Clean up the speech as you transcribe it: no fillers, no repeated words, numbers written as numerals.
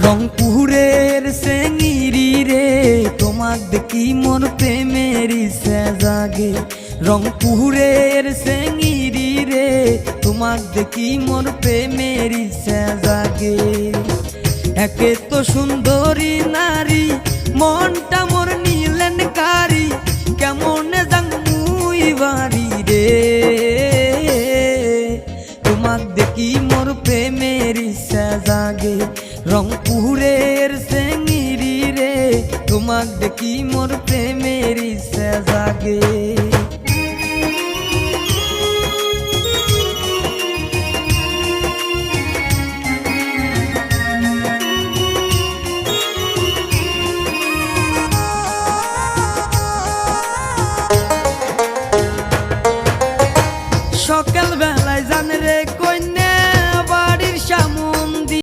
রংপুরের সেঙ্গিরি রে তোমাক দেখি মোর প্রেমের ইচ্ছা জাগে। রংপুরের সেঙ্গিরি রে তোমাক দেখি মোর প্রেমের ইচ্ছা জাগে। একে তো সুন্দরী নারী মনটা মোর নিলেন কারি, কেমন যাং মুই বাড়ি রে। তোমাক দেখি মোর প্রেমের ইচ্ছা জাগে। রংপুরের সেঙ্গিরি রে তোমাক দেখি মোর প্রেমের ইচ্ছা জাগে।